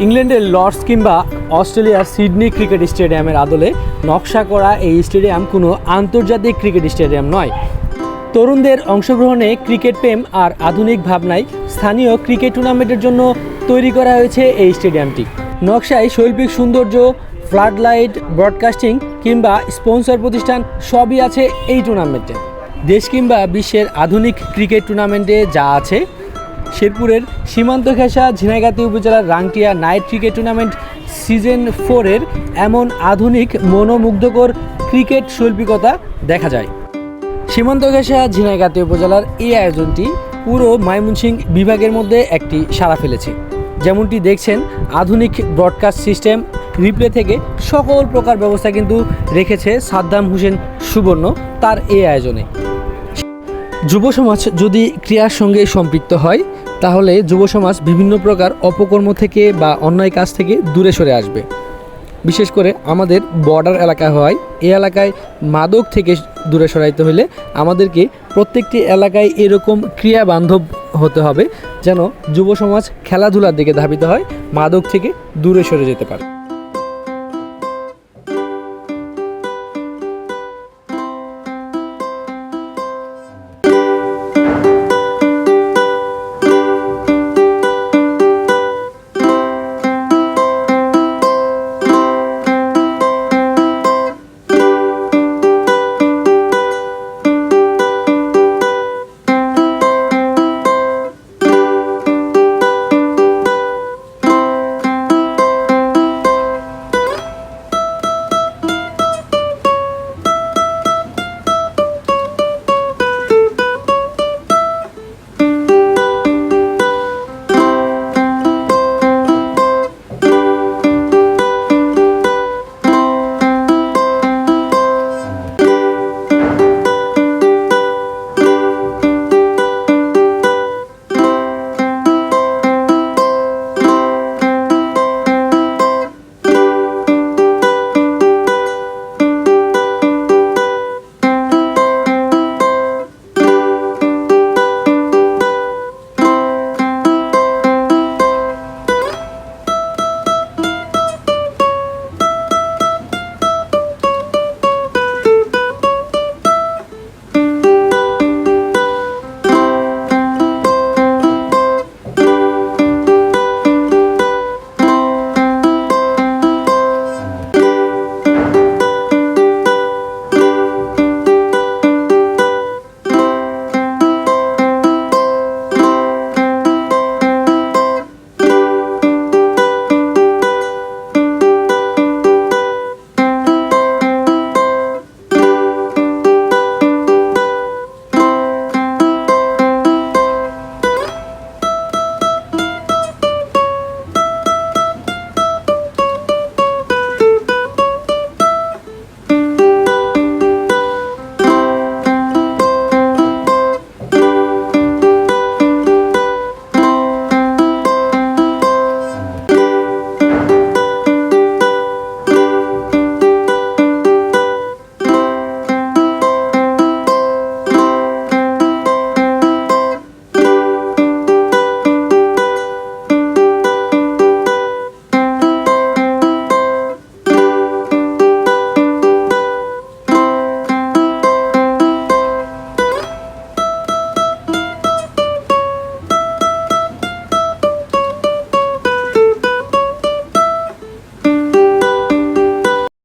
ইংল্যান্ডের লর্ডস কিংবা অস্ট্রেলিয়ার সিডনি ক্রিকেট স্টেডিয়ামের আদলে নকশা করা এই স্টেডিয়াম কোনো আন্তর্জাতিক ক্রিকেট স্টেডিয়াম নয়। তরুণদের অংশগ্রহণে ক্রিকেট প্রেম আর আধুনিক ভাবনায় স্থানীয় ক্রিকেট টুর্নামেন্টের জন্য তৈরি করা হয়েছে এই স্টেডিয়ামটি। নকশায় শৈল্পিক সৌন্দর্য, ফ্লাড লাইট, ব্রডকাস্টিং কিংবা স্পন্সর প্রতিষ্ঠান সবই আছে এই টুর্নামেন্টে। দেশ কিংবা বিশ্বের আধুনিক ক্রিকেট টুর্নামেন্টে যা আছে, শেরপুরের সীমান্ত ঘেঁষা ঝিনাইগাতি উপজেলার Rangtia night cricket tournament season 4-এর এমন আধুনিক মনোমুগ্ধকর ক্রিকেট শৈল্পিকতা দেখা যায়। সীমান্ত ঘেঁষা ঝিনাইগাতি উপজেলার এই আয়োজনটি পুরো ময়মনসিংহ বিভাগের মধ্যে একটি সাড়া ফেলেছে। যেমনটি দেখছেন, আধুনিক ব্রডকাস্ট সিস্টেম, রিপ্লে থেকে সকল প্রকার ব্যবস্থা কিন্তু রেখেছে সাদ্দাম হোসেন সুবর্ণ তার এই আয়োজনে। যুব সমাজ যদি ক্রীড়ার সঙ্গে সম্পৃক্ত হয়, তাহলে যুব সমাজ বিভিন্ন প্রকার অপকর্ম থেকে বা অন্যায় কাজ থেকে দূরে সরে আসবে। বিশেষ করে আমাদের বর্ডার এলাকা হওয়ায় এই এলাকায় মাদক থেকে দূরে সরাইতে হলে আমাদেরকে প্রত্যেকটি এলাকায় এরকম ক্রিয়া বান্ধব হতে হবে, যেন যুব সমাজ খেলাধুলার দিকে ধাবিত হয়, মাদক থেকে দূরে সরে যেতে পারে।